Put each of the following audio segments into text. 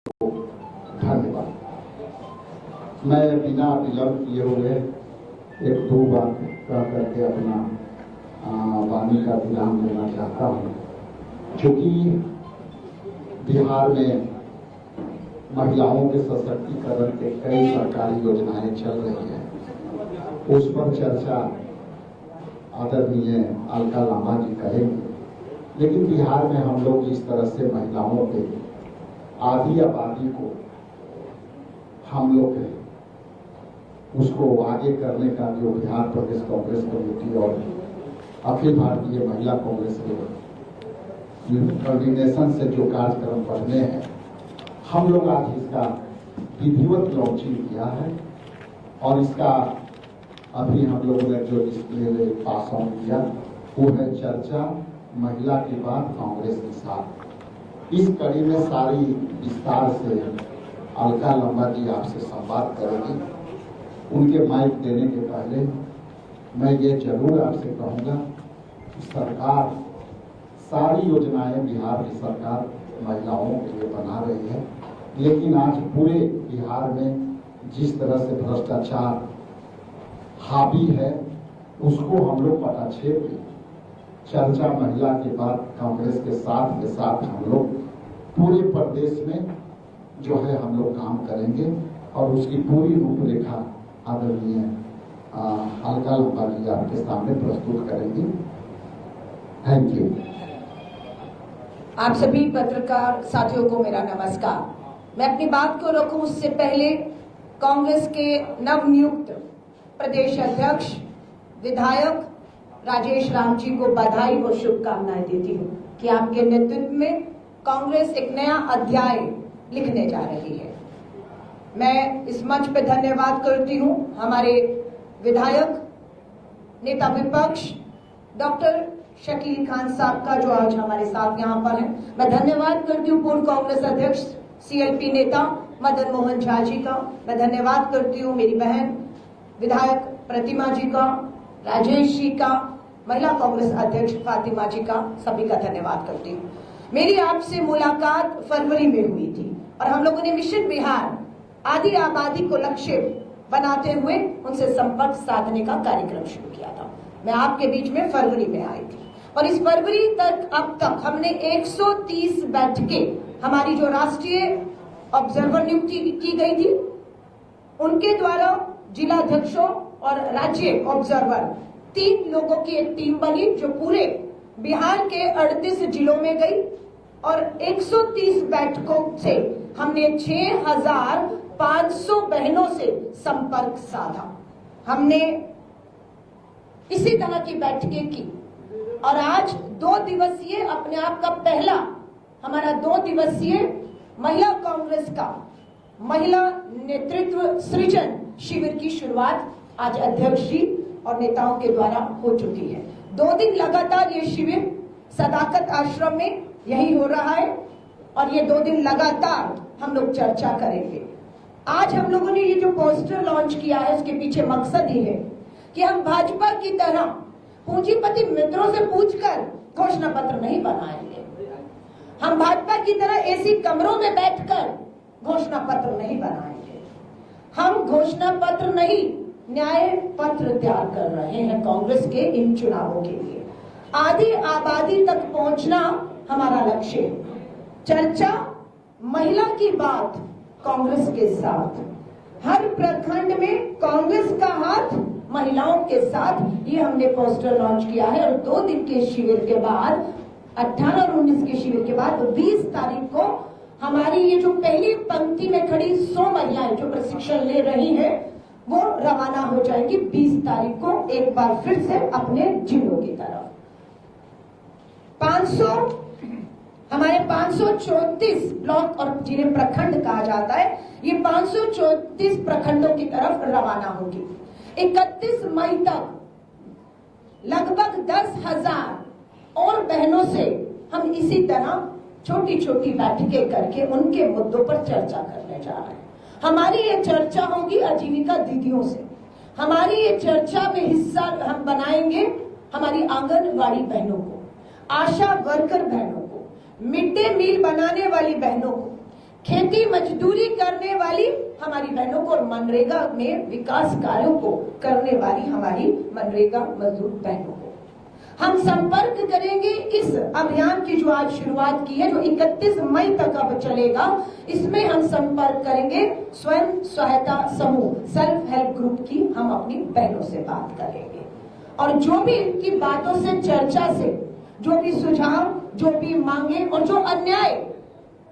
धन्यवाद। मैं बिना विलंब किए हुए एक दो बात कह करके अपना वाणी का विराम लेना चाहता हूँ। क्योंकि बिहार में महिलाओं के सशक्तिकरण के कई सरकारी योजनाएं चल रही हैं, उस पर चर्चा आदरणीय अलका लांबा जी करेंगे। लेकिन बिहार में हम लोग जिस तरह से महिलाओं के आधी आबादी को हम लोग उसको आगे करने का जो बिहार प्रदेश कांग्रेस कमेटी और अखिल भारतीय महिला कांग्रेस के कोऑर्डिनेशन से जो कार्यक्रम बढ़ने हैं, हम लोग आज इसका विधिवत लॉन्चिंग किया है और इसका अभी हम लोगों ने जो डिस्प्ले पास ऑन किया वो है चर्चा महिला के बाद कांग्रेस के साथ। इस कड़ी में सारी विस्तार से अलका लांबा जी आपसे संवाद करेंगी। उनके माइक देने के पहले मैं ये जरूर आपसे कहूँगा कि सरकार सारी योजनाएं बिहार की सरकार महिलाओं के लिए बना रही है, लेकिन आज पूरे बिहार में जिस तरह से भ्रष्टाचार हावी है उसको हम लोग पटाक्षेप चर्चा महिला के बाद कांग्रेस के साथ हम लोग पूरे प्रदेश में जो है हम लोग काम करेंगे और उसकी पूरी रूपरेखा आदरणीय अलका लांबा जी आपके सामने प्रस्तुत करेंगी। Thank you. आप सभी पत्रकार साथियों को मेरा नमस्कार। मैं अपनी बात को रखूं उससे पहले कांग्रेस के नवनियुक्त प्रदेश अध्यक्ष विधायक राजेश राम जी को बधाई और शुभकामनाएं देती हूं कि आपके नेतृत्व में कांग्रेस एक नया अध्याय लिखने जा रही है। मैं इस मंच पे धन्यवाद करती हूं हमारे विधायक नेता विपक्ष डॉक्टर शकील खान साहब का, जो आज हमारे साथ यहाँ पर हैं। मैं धन्यवाद करती हूँ पूर्व कांग्रेस अध्यक्ष CLP नेता मदन मोहन झा जी का। मैं धन्यवाद करती हूँ मेरी बहन विधायक प्रतिमा जी का, राजेश जी का, महिला कांग्रेस अध्यक्ष फातिमा जी का, सभी का धन्यवाद करती हूँ। मेरी आपसे मुलाकात फरवरी में हुई थी और हम लोगों ने मिशन बिहार आधी आबादी को लक्ष्य बनाते हुए उनसे संपर्क साधने का कार्यक्रम शुरू किया था। मैं आपके बीच में फरवरी में आई थी और इस फरवरी तक अब तक हमने 130 बैठकें, हमारी जो राष्ट्रीय ऑब्जर्वर नियुक्ति की गई थी उनके द्वारा जिला अध्यक्षों और राज्य ऑब्जर्वर 3 लोगों की एक टीम बनी जो पूरे बिहार के 38 जिलों में गई और 130 बैठकों से हमने 6,500 बहनों से संपर्क साधा। हमने इसी तरह की बैठकें की और आज 2 दिवसीय अपने आप का पहला हमारा 2 दिवसीय महिला कांग्रेस का महिला नेतृत्व सृजन शिविर की शुरुआत आज अध्यक्ष जी और नेताओं के द्वारा हो चुकी है। 2 दिन लगातार ये शिविर सदाकत आश्रम में यही हो रहा है और ये 2 दिन लगातार हम लोग चर्चा करेंगे। आज हम लोगों ने ये जो पोस्टर लॉन्च किया है उसके पीछे मकसद ही है कि हम भाजपा की तरह पूंजीपति मित्रों से पूछकर घोषणा पत्र नहीं बनाएंगे। हम भाजपा की तरह एसी कमरों में बैठकर घोषणा पत्र नहीं बनाएंगे। हम घोषणा पत्र नहीं, न्याय पत्र तैयार कर रहे हैं कांग्रेस के इन चुनावों के लिए। आधी आबादी तक पहुंचना हमारा लक्ष्य है। चर्चा महिला की बात कांग्रेस के साथ, हर प्रखंड में कांग्रेस का हाथ महिलाओं के साथ, ये हमने पोस्टर लॉन्च किया है। और 2 दिन के शिविर के बाद 18 और 19 के शिविर के बाद 20 तारीख को हमारी ये जो पहली पंक्ति में खड़ी 100 महिलाएं जो प्रशिक्षण ले रही हैं वो रवाना हो जाएंगी 20 तारीख को एक बार फिर से अपने जिलों की तरफ। 500 हमारे 534 ब्लॉक और जिन्हें प्रखंड कहा जाता है, ये 534 प्रखंडों की तरफ रवाना होगी। 31 मई तक लगभग 10,000 और बहनों से हम इसी तरह छोटी छोटी बैठकें करके उनके मुद्दों पर चर्चा करने जा रहे हैं। हमारी ये चर्चा होगी आजीविका दीदियों से, हमारी ये चर्चा में हिस्सा हम बनाएंगे हमारी आंगनवाड़ी बहनों को, आशा वर्कर बहनों को, मिड डे मील बनाने वाली बहनों को, खेती मजदूरी करने वाली हमारी बहनों को और मनरेगा में विकास कार्यों को करने वाली हमारी मनरेगा मजदूर बहनों को हम संपर्क करेंगे। इस अभियान की जो आज शुरुआत की है, जो 31 मई तक अब चलेगा, इसमें हम संपर्क करेंगे स्वयं सहायता समूह, सेल्फ हेल्प ग्रुप की हम अपनी बहनों से बात करेंगे और जो भी इनकी बातों से, चर्चा से, जो भी सुझाव, जो भी मांगे और जो अन्याय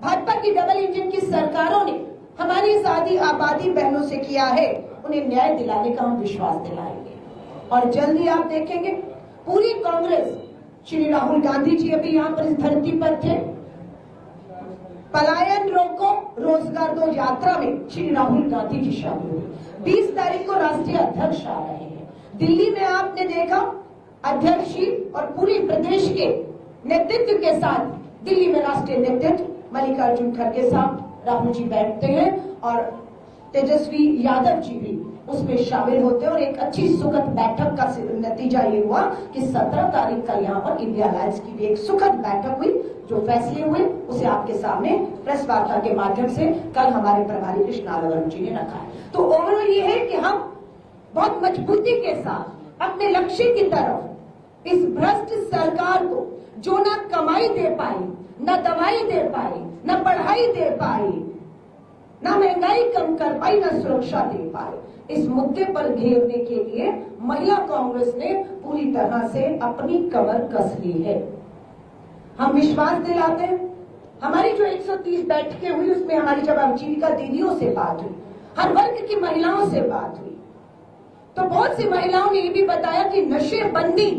भाजपा की डबल इंजन की सरकारों ने हमारी आधी आबादी बहनों से किया है, उन्हें न्याय दिलाने का हम विश्वास दिलाएंगे। और जल्दी आप देखेंगे पूरी कांग्रेस, श्री राहुल गांधी जी अभी यहाँ पर इस धरती पर थे, पलायन रोको रोजगार दो यात्रा में श्री राहुल गांधी जी शामिल हुए। 20 तारीख को राष्ट्रीय अध्यक्ष आ रहे हैं। दिल्ली में आपने देखा अध्यक्ष जी और पूरे प्रदेश के नेतृत्व के साथ दिल्ली में राष्ट्रीय नेतृत्व मल्लिकार्जुन खड़गे साहब, राहुल जी बैठते हैं और तेजस्वी यादव जी भी उसमें शामिल होते हैं और एक अच्छी सुखद बैठक का नतीजा ये हुआ कि 17 तारीख का यहाँ पर इंडिया अलायंस की भी एक सुखद बैठक हुई। जो फैसले हुए उसे आपके सामने प्रेस वार्ता के माध्यम से कल हमारे प्रभारी कृष्णा अग्रवाल जी ने रखा है। तो ओवरऑल ये है कि हम बहुत मजबूती के साथ अपने लक्ष्य की तरफ इस भ्रष्ट सरकार को, जो ना कमाई दे पाई, न दवाई दे पाई, न पढ़ाई दे पाई, न महंगाई कम कर पाई, न सुरक्षा दे पाई, इस मुद्दे पर घेरने के लिए महिला कांग्रेस ने पूरी तरह से अपनी कमर कस ली है। हम विश्वास दिलाते हैं। हमारी जो 130 बैठकें हुई उसमें हमारी जब आजीविका दीदियों से बात हुई, हर वर्ग की महिलाओं से बात हुई, तो बहुत सी महिलाओं ने ये भी बताया कि नशेबंदी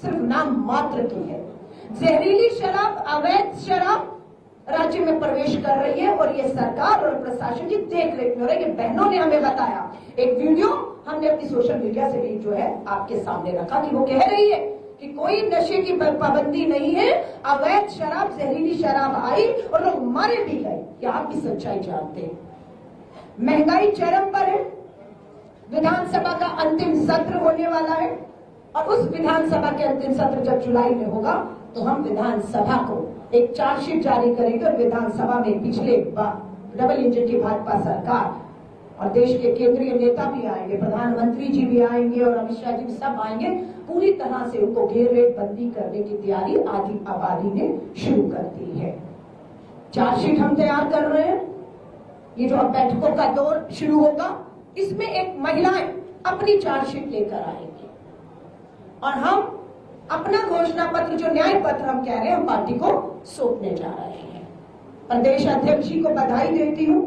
सिर्फ नाम मात्र की है। जहरीली शराब, अवैध शराब राज्य में प्रवेश कर रही है और ये सरकार और प्रशासन की देख रेख में हो रही है। बहनों ने हमें बताया, एक वीडियो हमने अपनी सोशल मीडिया से भी जो है आपके सामने रखा कि वो कह रही है कि कोई नशे की पाबंदी नहीं है, अवैध शराब, जहरीली शराब आई और लोग मारे भी गए। क्या आप भी सच्चाई जानते हैं? महंगाई चरम पर है। विधानसभा का अंतिम सत्र होने वाला है और उस विधानसभा के अंतिम सत्र जब जुलाई में होगा तो हम विधानसभा को एक चार्जशीट जारी करेंगे और विधानसभा में पिछले डबल इंजन की भाजपा सरकार और देश के केंद्रीय नेता भी आएंगे, प्रधानमंत्री जी भी आएंगे और अमित शाह जी भी सब आएंगे। पूरी तरह से उनको घेर बंदी करने की तैयारी आधी आबादी ने शुरू कर दी है। चार्जशीट हम तैयार कर रहे हैं। ये जो अब बैठकों का दौर शुरू होगा, इसमें एक महिलाएं अपनी चार्जशीट लेकर आएंगी और हम अपना घोषणा पत्र, जो न्याय पत्र हम कह रहे हैं, हम पार्टी को सौंपने जा रहे हैं। प्रदेश अध्यक्ष जी को बधाई देती हूँ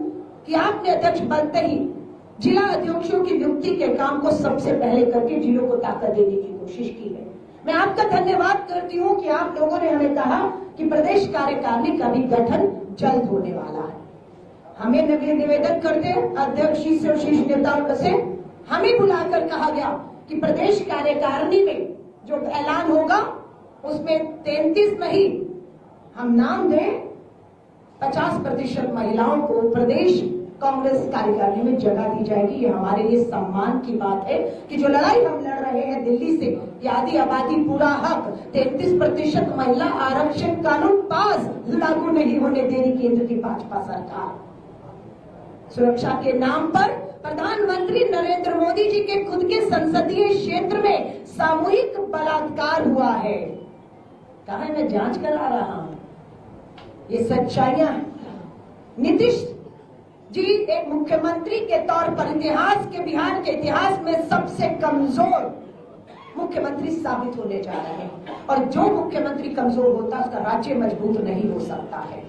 कि आपने अध्यक्ष बनते ही जिला अध्यक्षों की नियुक्ति के काम को सबसे पहले करके जिलों को ताकत देने की कोशिश की है। मैं आपका धन्यवाद करती हूँ कि आप लोगों ने हमें कहा कि प्रदेश कार्यकारिणी का भी गठन जल्द होने वाला है। हमें निवेदन करते हैं अध्यक्ष जी से और शीर्ष नेताओं से, हमें बुलाकर कहा गया कि प्रदेश कार्यकारिणी में जो ऐलान होगा उसमें 33 नहीं, हम नाम दें 50% महिलाओं को प्रदेश कांग्रेस कार्यकारिणी में जगह दी जाएगी। ये हमारे लिए सम्मान की बात है कि जो लड़ाई हम लड़ रहे हैं दिल्ली से, आधी आबादी पूरा हक, 33% महिला आरक्षण कानून पास, लागू नहीं होने दे रही केंद्र की भाजपा सरकार। सुरक्षा के नाम पर प्रधानमंत्री नरेंद्र मोदी जी के खुद के संसदीय क्षेत्र में सामूहिक बलात्कार हुआ है। कहा है मैं जांच करा रहा हूं, ये सच्चाइयां हैं। नीतीश जी एक मुख्यमंत्री के तौर पर इतिहास के, बिहार के इतिहास में सबसे कमजोर मुख्यमंत्री साबित होने जा रहे हैं और जो मुख्यमंत्री कमजोर होता है उसका राज्य मजबूत नहीं हो सकता है।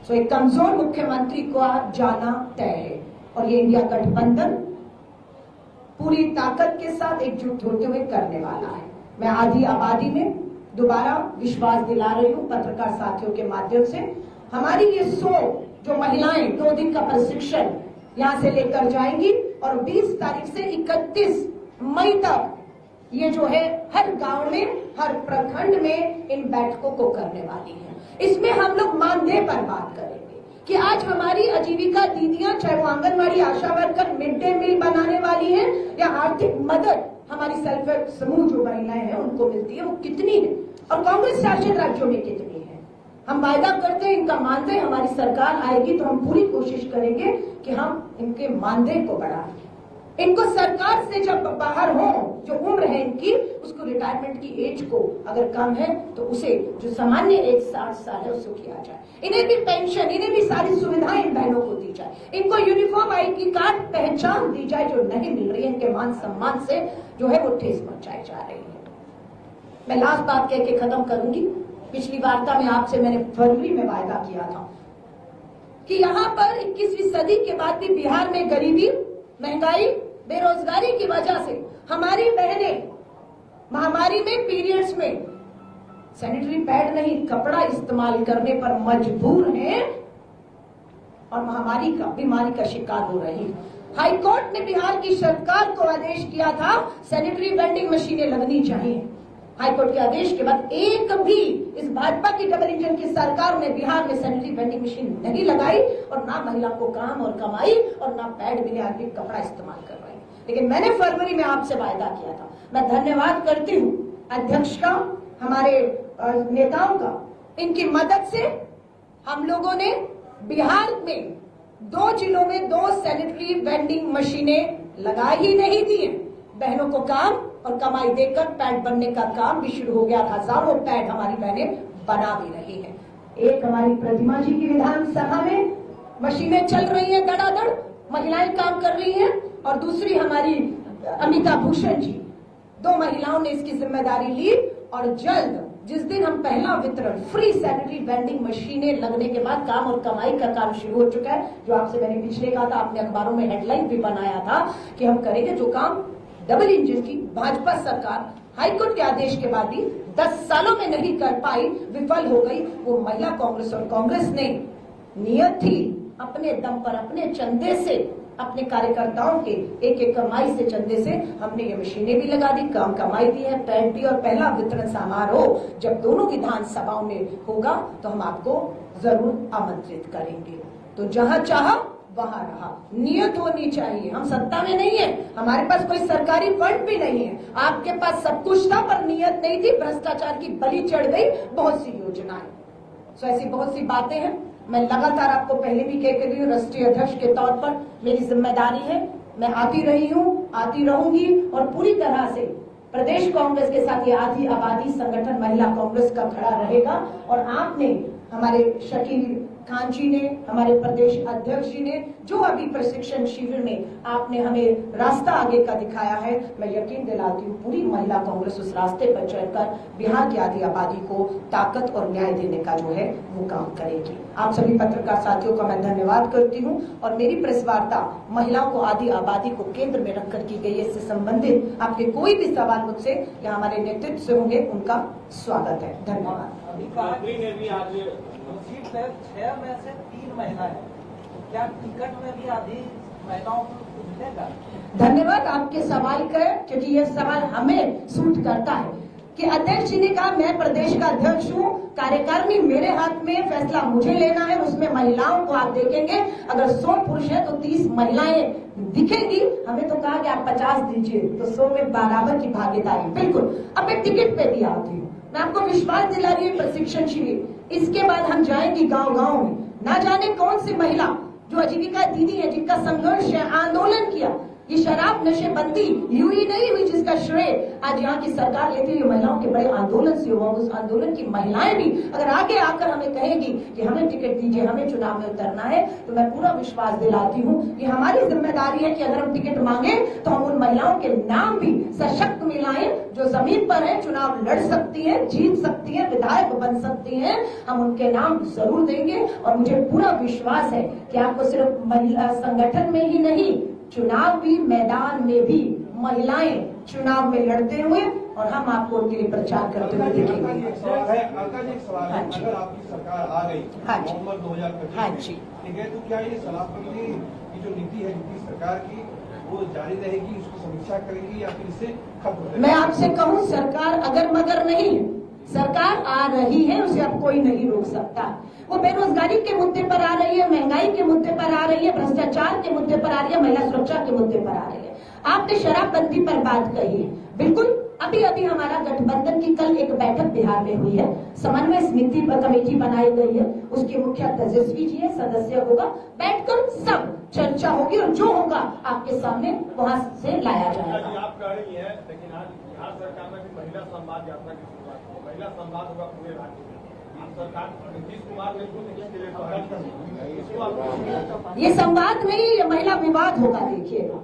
तो एक कमजोर मुख्यमंत्री को जाना तय है और ये इंडिया गठबंधन पूरी ताकत के साथ एकजुट होते हुए करने वाला है। मैं आधी आबादी में दोबारा विश्वास दिला रही हूँ पत्रकार साथियों के माध्यम से। हमारी ये 100 जो महिलाएं 2 दिन का प्रशिक्षण यहाँ से लेकर जाएंगी और 20 तारीख से 31 मई तक ये जो है हर गांव में, हर प्रखंड में इन बैठकों को करने वाली है। इसमें हम लोग मानदेय पर बात करेंगे कि आज हमारी आजीविका दीदियां, चाहे वो आंगनबाड़ी आशा वर्कर, मिड डे मील बनाने वाली है या आर्थिक मदद हमारी सेल्फ हेल्प समूह जो महिलाएं हैं उनको मिलती है, वो कितनी है और कांग्रेस शासित राज्यों में कितनी है। हम वायदा करते हैं इनका मानदेय, हमारी सरकार आएगी तो हम पूरी कोशिश करेंगे कि हम इनके मानदेय को बढ़ाएं। इनको सरकार से जब बाहर हो, जो उम्र है इनकी, उसको रिटायरमेंट की एज को अगर कम है तो उसे जो सामान्य एज 60 साल है उसको किया जाए। इन्हें भी पेंशन, इन्हें भी सारी सुविधाएं इन बहनों को दी जाए। इनको यूनिफॉर्म ID कार्ड पहचान दी जाए जो नहीं मिल रही है। इनके मान सम्मान से जो है वो ठेस पहुंचाई जा रही है। मैं लास्ट बात कह के खत्म करूंगी। पिछली वार्ता में आपसे मैंने फरवरी में वायदा किया था कि यहाँ पर 21वीं सदी के बाद भी बिहार में गरीबी, महंगाई, बेरोजगारी की वजह से हमारी बहनें महामारी में, पीरियड्स में सैनिटरी पैड नहीं कपड़ा इस्तेमाल करने पर मजबूर हैं और महामारी का, बीमारी का शिकार हो रही है। हाई कोर्ट ने बिहार की सरकार को आदेश किया था सैनिटरी वेंडिंग मशीनें लगनी चाहिए। हाई कोर्ट के आदेश के बाद एक भी इस भाजपा की डबल इंजन की सरकार ने बिहार में सैनिटरी वेंडिंग मशीन नहीं लगाई और ना महिला को काम और कमाई और ना पैड मिले, आदमी कपड़ा इस्तेमाल कर रहे हैं। लेकिन मैंने फरवरी में आपसे वायदा किया था। मैं धन्यवाद करती हूँ अध्यक्ष का, हमारे नेताओं का। इनकी मदद से हम लोगों ने बिहार में 2 जिलों में 2 सैनिटरी वेंडिंग मशीनें लगा ही नहीं दी है। बहनों को काम और कमाई देकर पैड बनने का काम भी शुरू हो गया। हजारों पैड हमारी बहनें बना भी रही हैं। एक हमारी प्रतिमा जी की विधानसभा में मशीनें चल रही हैं, धड़ाधड़ महिलाएं काम कर रही हैं, और दूसरी हमारी अमिता भूषण जी, 2 महिलाओं ने इसकी जिम्मेदारी ली। और जल्द जिस दिन हम पहला वितरण फ्री सैनिटरी वेंडिंग मशीनें लगने के बाद काम और कमाई का काम शुरू हो चुका है। जो आपसे मैंने पिछले कहा था, आपने अखबारों में हेडलाइन भी बनाया था कि हम करेंगे जो काम डबल इंजन की भाजपा सरकार हाईकोर्ट के आदेश के बाद भी 10 सालों में नहीं कर पाई, विफल हो गई। वो महिला कांग्रेस और कांग्रेस ने नियत थी अपने दम पर, अपने चंदे से, अपने कार्यकर्ताओं के एक कमाई से, चंदे से हमने ये मशीनें भी लगा दी, काम कमाई दी है, पैड दी। और पहला वितरण समारोह जब दोनों विधानसभाओं में होगा तो हम आपको जरूर आमंत्रित करेंगे। तो जहां चाहा वहां रहा, नियत होनी चाहिए। हम सत्ता में नहीं है, हमारे पास कोई सरकारी फंड भी नहीं है। आपके पास सब कुछ था पर नियत नहीं थी, भ्रष्टाचार की बलि चढ़ गई बहुत सी योजनाएं। सो ऐसी बहुत सी बातें हैं। मैं लगातार आपको पहले भी कह रही हूँ, राष्ट्रीय अध्यक्ष के तौर पर मेरी जिम्मेदारी है। मैं आती रही हूँ, आती रहूंगी और पूरी तरह से प्रदेश कांग्रेस के साथ ये आधी आबादी संगठन महिला कांग्रेस का खड़ा रहेगा। और आपने, हमारे शकील खान जी ने, हमारे प्रदेश अध्यक्ष जी ने, जो अभी प्रशिक्षण शिविर में आपने हमें रास्ता आगे का दिखाया है, मैं यकीन दिलाती हूँ पूरी महिला कांग्रेस उस रास्ते पर चलकर बिहार की आधी आबादी को ताकत और न्याय देने का जो है वो काम करेगी। आप सभी पत्रकार साथियों का मैं धन्यवाद करती हूँ। और मेरी प्रेस वार्ता महिलाओं को, आधी आबादी को केंद्र में रखकर की गई है। इससे संबंधित आपके कोई भी सवाल मुझसे या हमारे नेतृत्व से होंगे, उनका स्वागत है। धन्यवाद। ने भी आज सीट है 6 में से 3 महिलाएं, क्या टिकट में भी आधी महिलाओं को मिलेगा? धन्यवाद आपके सवाल का, क्योंकि यह सवाल हमें सूट करता है कि अध्यक्ष जी ने कहा मैं प्रदेश का अध्यक्ष हूँ, कार्यकारिणी मेरे हाथ में, फैसला मुझे लेना है। उसमें महिलाओं को आप देखेंगे, अगर 100 पुरुष है तो 30 महिलाएं दिखेंगी। हमें तो कहा कि आप 50 दीजिए, तो 100 में बराबर की भागीदारी। बिल्कुल। अब मैं टिकट पे भी आती हूँ, मैं आपको विश्वास दिला रही हूँ। प्रशिक्षण शिविर, इसके बाद हम जाएंगे गांव-गांव में। ना जाने कौन सी महिला जो आजीविका दीदी है, जिनका संघर्ष है, आंदोलन किया, ये शराब नशेबंदी यूं ही नहीं हुई जिसका श्रेय आज यहाँ की सरकार लेती हुई महिलाओं के बड़े आंदोलन से हुआ। उस आंदोलन की महिलाएं भी अगर आगे आकर हमें कहेगी कि हमें टिकट दीजिए, हमें चुनाव में उतरना है, तो मैं पूरा विश्वास दिलाती हूँ कि हमारी जिम्मेदारी है कि अगर हम टिकट मांगे तो हम उन महिलाओं के नाम भी सशक्त मिलाएं जो जमीन पर है, चुनाव लड़ सकती है, जीत सकती है, विधायक बन सकती है। हम उनके नाम जरूर देंगे। और मुझे पूरा विश्वास है कि आपको सिर्फ महिला संगठन में ही नहीं, चुनावी मैदान में भी महिलाएं चुनाव में लड़ते हुए और हम आपको उनके लिए प्रचार करते हुए देखेंगे। एक सवाल है, अगर आपकी सरकार आ गई नवंबर 2025, ठीक है, तो क्या ये शराबबंदी की जो नीति है नीति सरकार की, वो जारी रहेगी, उसकी समीक्षा करेगी या फिर इसे खत्म हो जाएगी? मैं आपसे कहूं, सरकार अगर मगर नहीं है, सरकार आ रही है, उसे अब कोई नहीं रोक सकता। वो बेरोजगारी के मुद्दे पर आ रही है, महंगाई के मुद्दे पर आ रही है, भ्रष्टाचार के मुद्दे पर आ रही है, महिला सुरक्षा के मुद्दे पर आ रही है। आपने शराबबंदी पर बात कही है, बिल्कुल अभी अभी हमारा गठबंधन की कल एक बैठक बिहार में हुई है, समन्वय समिति पर कमेटी बनाई गई है, उसके मुखिया तेजस्वी जी है, सदस्य होगा, बैठकर सब चर्चा होगी और जो होगा आपके सामने वहां से लाया जाएगा। आप कह रही है, लेकिन आज बिहार सरकार में भी महिला संवाद यात्रा की शुरुआत हो, महिला संवाद होगा पूरे राज्य में। सरकार नीतीश कुमार ने ये संवाद नहीं, ये महिला विवाद होगा। देखिएगा,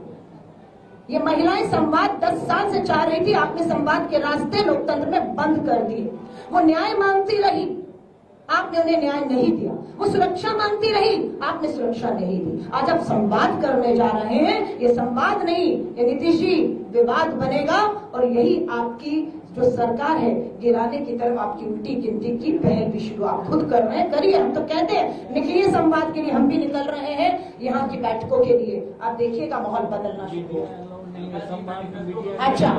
ये महिलाएं संवाद 10 साल से चाह रही थी, आपने संवाद के रास्ते लोकतंत्र में बंद कर दिए। वो न्याय मांगती रही, आपने उन्हें न्याय नहीं दिया। वो सुरक्षा मांगती रही, आपने सुरक्षा नहीं दी। आज आप संवाद करने जा रहे हैं, ये संवाद नहीं, ये नीतीश जी विवाद बनेगा और यही आपकी जो सरकार है गिराने की तरफ आपकी उल्टी गिनती की पहल भी शुरू आप खुद कर रहे हैं। करिए, हम तो कहते हैं निकलिए संवाद के लिए, हम भी निकल रहे हैं यहाँ की बैठकों के लिए। आप देखिएगा माहौल बदलना शुरू हो। अच्छा,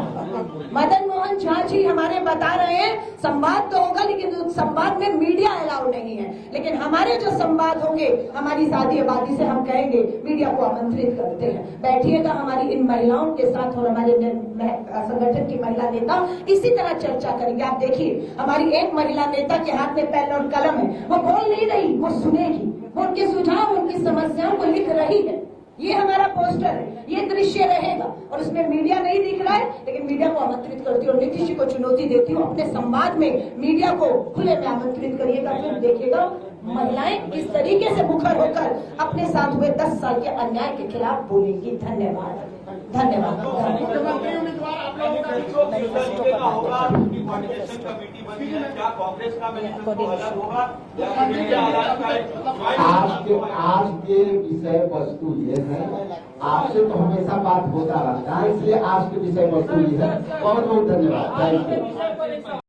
मदन मोहन झा जी हमारे बता रहे हैं संवाद तो होगा, लेकिन संवाद में मीडिया अलाउ नहीं है। लेकिन हमारे जो संवाद होंगे, हमारी शादी आबादी से हम कहेंगे मीडिया को आमंत्रित करते हैं, बैठिएगा हमारी इन महिलाओं के साथ और हमारे संगठन की महिला नेता इसी तरह चर्चा करेंगे। आप देखिए, हमारी एक महिला नेता के हाथ में पेन और कलम है, वो बोल नहीं रही, वो सुनेगी, वो उनके सुझाव उनकी समस्याओं को लिख रही है। ये हमारा पोस्टर है, ये दृश्य रहेगा और उसमें मीडिया नहीं दिख रहा है, लेकिन मीडिया को आमंत्रित करती हूँ और नीतीश जी को चुनौती देती हूँ, अपने संवाद में मीडिया को खुले में आमंत्रित करिएगा। फिर देखिएगा महिलाएं किस तरीके से मुखर होकर अपने साथ हुए 10 साल के अन्याय के खिलाफ बोलेंगी। धन्यवाद, धन्यवाद। मुख्यमंत्री उम्मीदवार आप लोगों का होगा, क्या कांग्रेस का अलग होगा? आज के विषय वस्तु ये है, आपसे तो हमेशा बात होता रहता है, इसलिए आज के विषय वस्तु ये है। बहुत बहुत धन्यवाद।